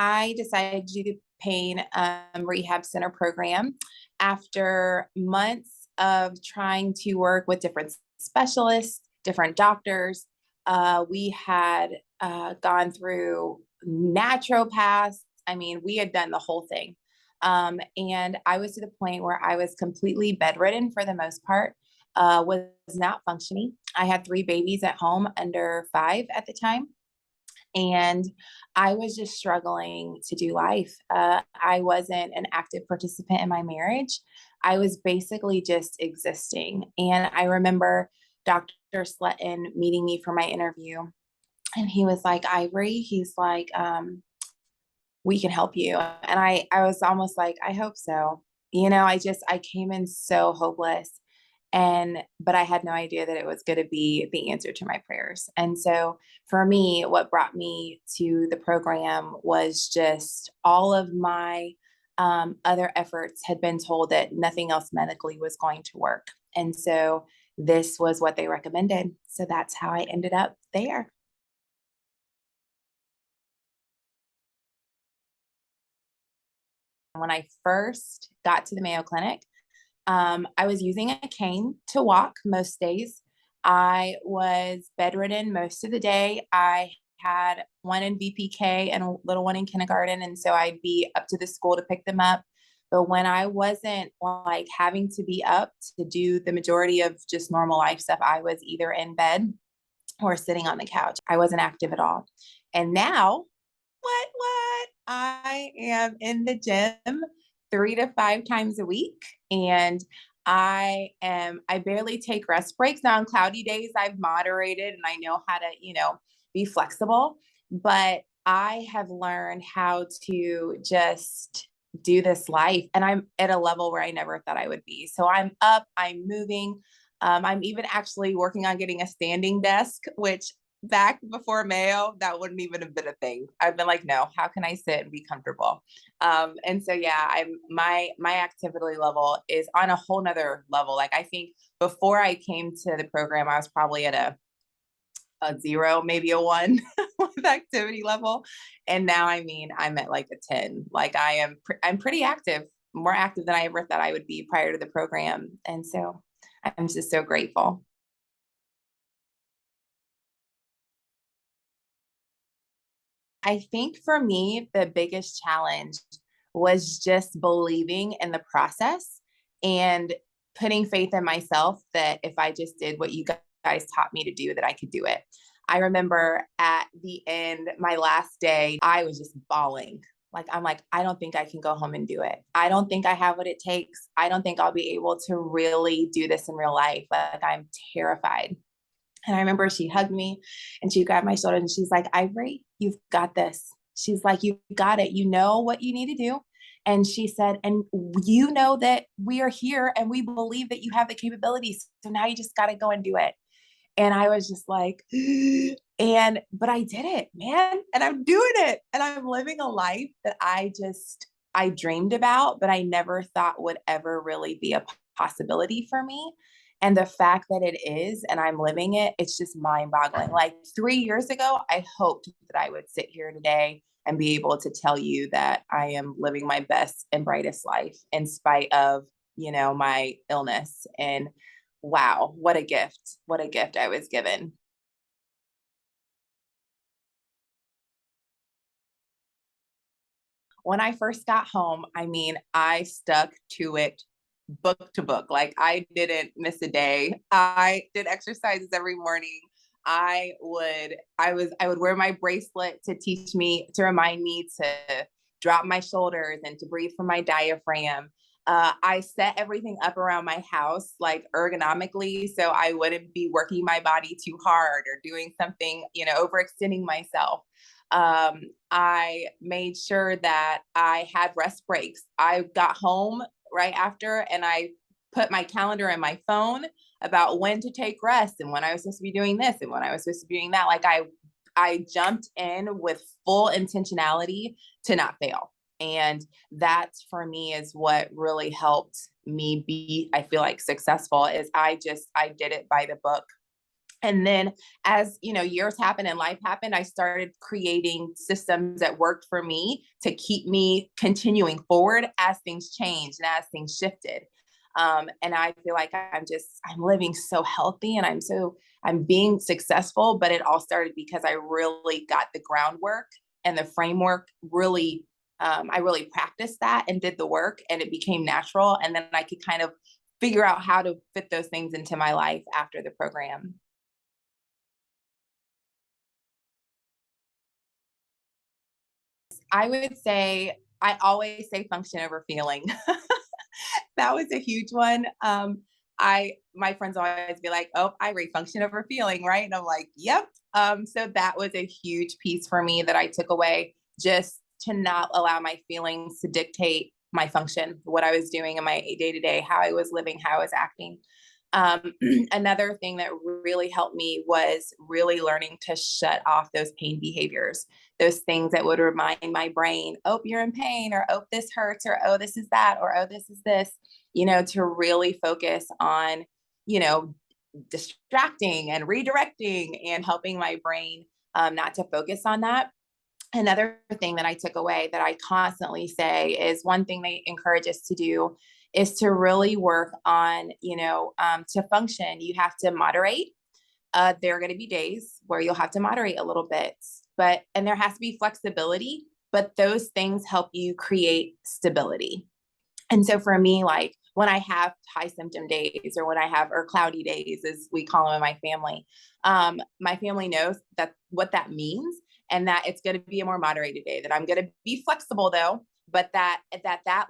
I decided to do the pain rehab center program after months of trying to work with different specialists, different doctors. We had gone through naturopaths. I mean, we had done the whole thing. And I was to the point where I was completely bedridden for the most part, was not functioning. I had 3 babies at home under 5 at the time. And I was just struggling to do life. I wasn't an active participant in my marriage. I was basically just existing. And I remember Dr. Sletton meeting me for my interview. And he was like, Ivory, he's like, we can help you. And I was almost like, I hope so. I came in so hopeless. But I had no idea that it was going to be the answer to my prayers. And so for me, what brought me to the program was just all of my other efforts had been told that nothing else medically was going to work. And so this was what they recommended. So that's how I ended up there. When I first got to the Mayo Clinic, I was using a cane to walk most days. I was bedridden most of the day. I had one in VPK and a little one in kindergarten. And so I'd be up to the school to pick them up. But when I wasn't like having to be up to do the majority of just normal life stuff, I was either in bed or sitting on the couch. I wasn't active at all. And now, what? I am in the gym 3 to 5 times a week. And I barely take rest breaks. Now on cloudy days, I've moderated and I know how to, be flexible, but I have learned how to just do this life. And I'm at a level where I never thought I would be. So I'm up, I'm moving. I'm even actually working on getting a standing desk, which back before Mayo, that wouldn't even have been a thing. I've been like, no, how can I sit and be comfortable? And so, yeah, my activity level is on a whole nother level. Like I think before I came to the program, I was probably at a 0, maybe a 1 with activity level. And now, I mean, I'm at like a 10. Like I'm pretty active, more active than I ever thought I would be prior to the program. And so I'm just so grateful. I think for me, the biggest challenge was just believing in the process and putting faith in myself that if I just did what you guys taught me to do, that I could do it. I remember at the end, my last day, I was just bawling. Like, I'm like, I don't think I can go home and do it. I don't think I have what it takes. I don't think I'll be able to really do this in real life. Like, I'm terrified. And I remember she hugged me and she grabbed my shoulder and she's like, Ivory, you've got this. She's like, you got it. You know what you need to do. And she said, and you know that we are here and we believe that you have the capabilities. So now you just got to go and do it. And I was just like, but I did it, man. And I'm doing it. And I'm living a life that I dreamed about, but I never thought would ever really be a possibility for me. And the fact that it is, and I'm living it, it's just mind boggling. Like 3 years ago, I hoped that I would sit here today and be able to tell you that I am living my best and brightest life in spite of, my illness. And wow, what a gift. What a gift I was given. When I first got home, I mean, I stuck to it book to book. Like I didn't miss a day. I did exercises every morning. I would wear my bracelet to remind me to drop my shoulders and to breathe from my diaphragm. I set everything up around my house like ergonomically so I wouldn't be working my body too hard or doing something, overextending myself. I made sure that I had rest breaks. I got home right after and I put my calendar in my phone about when to take rest and when I was supposed to be doing this and when I was supposed to be doing that. Like I jumped in with full intentionality to not fail. And that for me is what really helped me be, I feel like, successful is I did it by the book. And then as, years happened and life happened, I started creating systems that worked for me to keep me continuing forward as things changed and as things shifted. And I feel like I'm living so healthy, and I'm being successful, but it all started because I really got the groundwork and the framework really. I really practiced that and did the work, and it became natural. And then I could kind of figure out how to fit those things into my life after the program. I would say I always say function over feeling. That was a huge one. My friends always be like, "Oh, Ivory, function over feeling, right?" And I'm like, "Yep." So that was a huge piece for me that I took away, just to not allow my feelings to dictate my function, what I was doing in my day to day, how I was living, how I was acting. Um, Another thing that really helped me was really learning to shut off those pain behaviors, those things that would remind my brain, oh, you're in pain, or oh, this hurts, or oh, this is that, or oh, this is this, to really focus on, you know, distracting and redirecting and helping my brain not to focus on that. Another thing that I took away that I constantly say is one thing they encourage us to do is to really work on, to function, you have to moderate. There are going to be days where you'll have to moderate a little bit, and there has to be flexibility, but those things help you create stability. And so for me, like when I have high symptom days, or when I have, or cloudy days, as we call them in my family knows that what that means, and that it's going to be a more moderated day, that I'm going to be flexible though, but that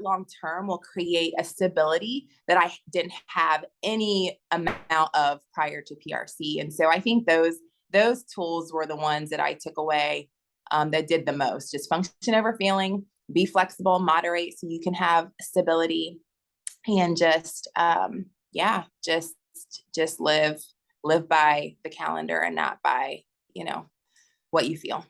long term will create a stability that I didn't have any amount of prior to PRC. And so I think those tools were the ones that I took away, that did the most. Just function over feeling, be flexible, moderate so you can have stability, and yeah, just live by the calendar and not by, what you feel.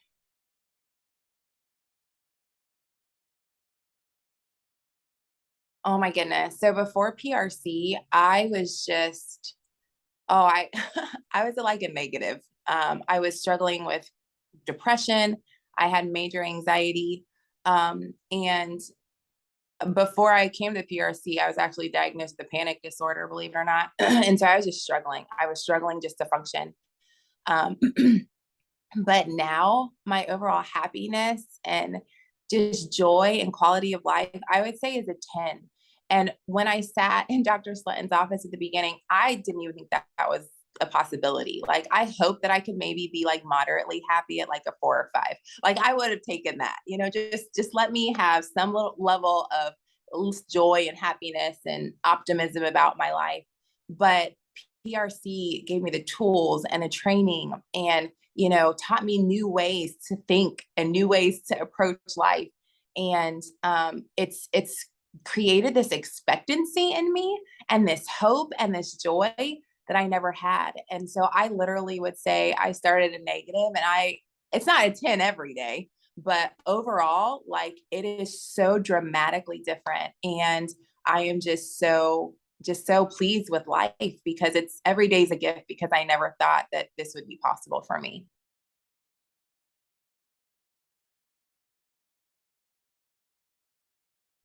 Oh my goodness. So before PRC, I was just, oh, I I was like a negative. I was struggling with depression. I had major anxiety. And before I came to PRC, I was actually diagnosed with a panic disorder, believe it or not. And so I was just struggling. I was struggling just to function. Um, but now my overall happiness and just joy and quality of life, I would say, is a 10. And when I sat in Dr. Sletton's office at the beginning, I didn't even think that was a possibility. Like, I hope that I could maybe be like moderately happy at like a 4 or 5. Like, I would have taken that, just let me have some little level of joy and happiness and optimism about my life. But PRC gave me the tools and the training, and taught me new ways to think and new ways to approach life. And it's created this expectancy in me, and this hope and this joy that I never had. And so I literally would say I started a negative, and it's not a 10 every day, but overall, like, it is so dramatically different. And I am just so pleased with life, because it's every day's a gift, because I never thought that this would be possible for me.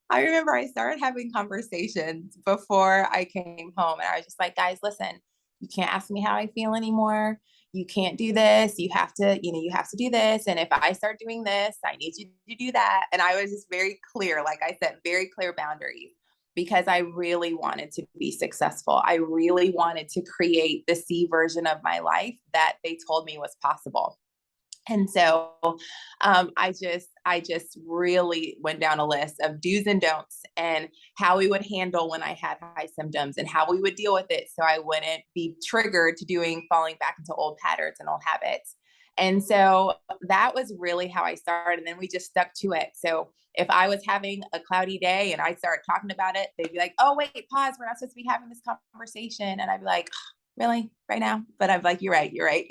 I remember I started having conversations before I came home, and I was just like, guys, listen, you can't ask me how I feel anymore. You can't do this. You have to do this. And if I start doing this, I need you to do that. And I was just very clear, like I said, very clear boundaries, because I really wanted to be successful. I really wanted to create the C version of my life that they told me was possible. And so I just really went down a list of do's and don'ts, and how we would handle when I had high symptoms, and how we would deal with it so I wouldn't be triggered to falling back into old patterns and old habits. And so that was really how I started. And then we just stuck to it. So if I was having a cloudy day and I started talking about it, they'd be like, oh, wait, pause. We're not supposed to be having this conversation. And I'd be like, really, right now? But I'm like, you're right, you're right.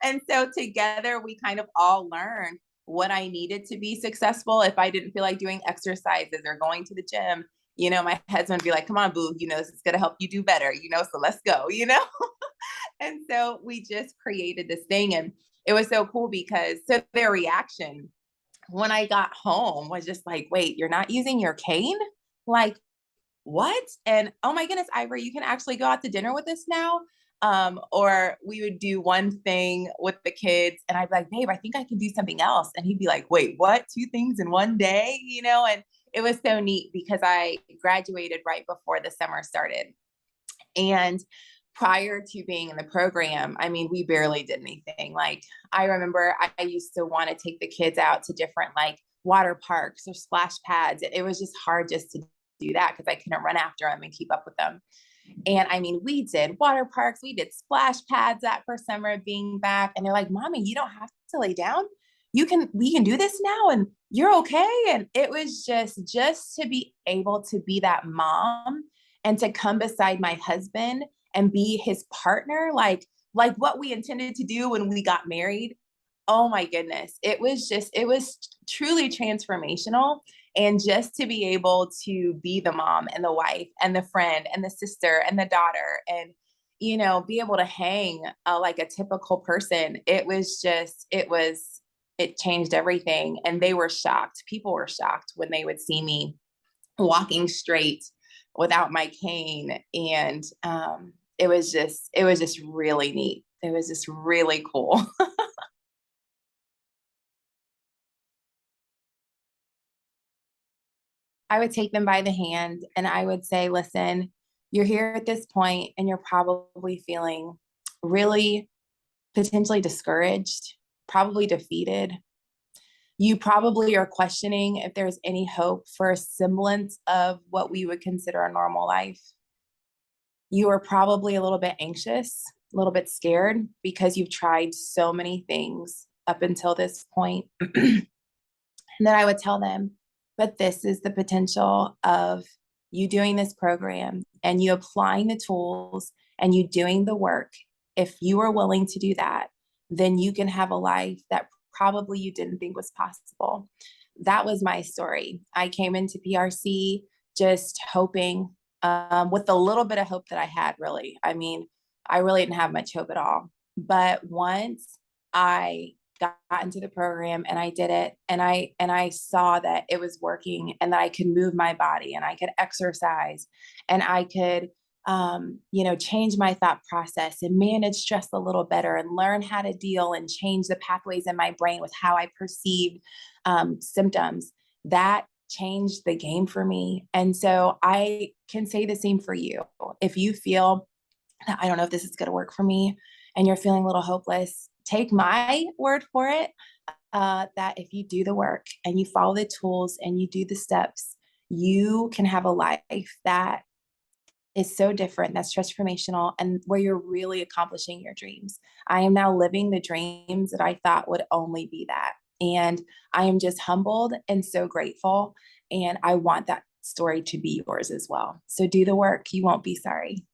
And so together we kind of all learned what I needed to be successful. If I didn't feel like doing exercises or going to the gym, my husband would be like, come on, boo, this is going to help you do better, so let's go. And so we just created this thing, and it was so cool because so their reaction when I got home was just like, wait, you're not using your cane? Like, what? And oh my goodness, Ivory, you can actually go out to dinner with us now. Or we would do one thing with the kids, and I'd be like, babe, I think I can do something else. And he'd be like, wait, what? Two things in one day, And it was so neat because I graduated right before the summer started. And prior to being in the program, I mean, we barely did anything. Like, I remember I used to want to take the kids out to different like water parks or splash pads. It was just hard just to do that because I couldn't run after them and keep up with them. And I mean, we did water parks, we did splash pads that first summer of being back. And they're like, Mommy, you don't have to lay down. We can do this now and you're okay. And it was just to be able to be that mom and to come beside my husband and be his partner, like what we intended to do when we got married. Oh my goodness. It was truly transformational. And just to be able to be the mom and the wife and the friend and the sister and the daughter and, be able to hang like a typical person, it changed everything. And they were shocked. People were shocked when they would see me walking straight without my cane. And it was just really neat. It was just really cool. I would take them by the hand and I would say, listen, you're here at this point and you're probably feeling really potentially discouraged, probably defeated. You probably are questioning if there's any hope for a semblance of what we would consider a normal life. You are probably a little bit anxious, a little bit scared because you've tried so many things up until this point. And then I would tell them, but this is the potential of you doing this program and you applying the tools and you doing the work. If you are willing to do that, then you can have a life that probably you didn't think was possible. That was my story. I came into PRC just hoping, with the little bit of hope that I had, really. I mean, I really didn't have much hope at all. But once I got into the program and I did it and I saw that it was working and that I could move my body and I could exercise and I could change my thought process and manage stress a little better and learn how to deal and change the pathways in my brain with how I perceived symptoms. That changed the game for me. And so I can say the same for you. If you feel that I don't know if this is going to work for me and you're feeling a little hopeless, take my word for it, that if you do the work and you follow the tools and you do the steps, you can have a life that is so different, that's transformational, and where you're really accomplishing your dreams. I am now living the dreams that I thought would only be that. And I am just humbled and so grateful. And I want that story to be yours as well. So do the work. You won't be sorry.